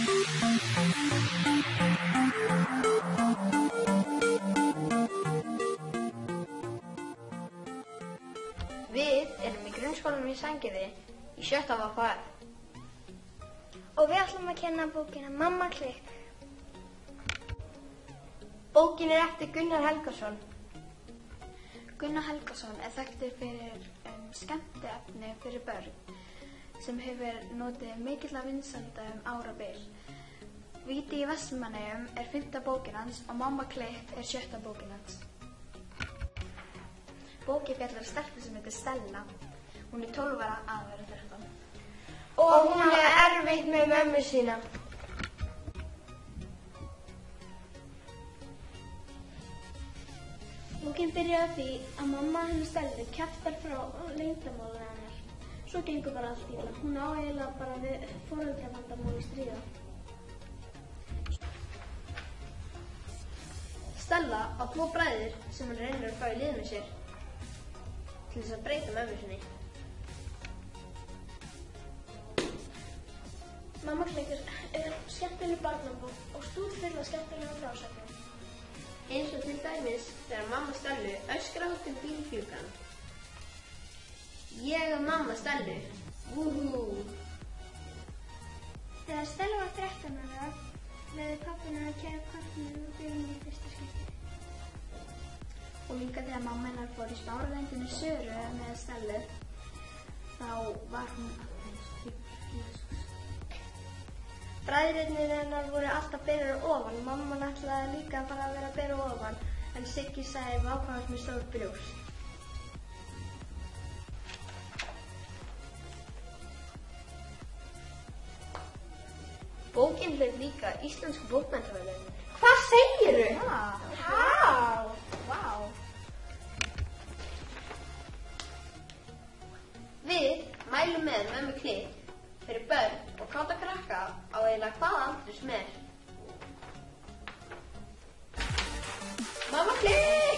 Við erum í grunnskólanum í Sandgerði í 7. VFR. Og við ætlum að kenna bókina Mamma klikk. Bókin er eftir Gunnar Helgason. Gunnar Helgason er þekktur fyrir skemmtiefni fyrir börn sem hefur notið mikilla vinsælda árabil. Víti í Vestmannaeyjum er 5. bókin hans og Mamma klikk er 7. bókin hans. Bókin fjallar stelpu sem heitir Stella. Hún er 12 ára að vera 13. Og hún er erfitt með mömmu sína. Bókin byrjar á því að mamma hennar Stellu kjaftar frá leyndarmáli hennar. Svo gengur bara allt illa. Hún á eiginlega bara við foreldravandamál að stríða. Stella á 2 bræður sem hún reynir að fá í lið með sér til þess að breyta mömmu sinni. Mamma klikk er skemmtileg barnabók og stútfull af skemmtilegum frásögnum. Eins og til dæmis þegar mamma Stellu öskrar út bílgluggann. Ég er mamma Stellu. Wúhú! Þegar Stella var 13 ára leiði pappinn að kæra partner og byrjum í fyrsta skipti. Og líka þegar mamma hennar fór í Smáralindinni Söru með Stellu, þá var hún Bræðurnir hennar voru alltaf beraðar ofan. Mamman ætlaði líka bara að vera berað ofan, en Siggi sagði vákvæðast með stór brjóst. Bókin hlaut líka íslensku bókmenntaverðlaun. Hvað segirðu? Há! Vá! Við mælum með Mömmu klikk fyrir börn og káta krakka á eiginlega hvaða aldri sem er. Mamma klikk!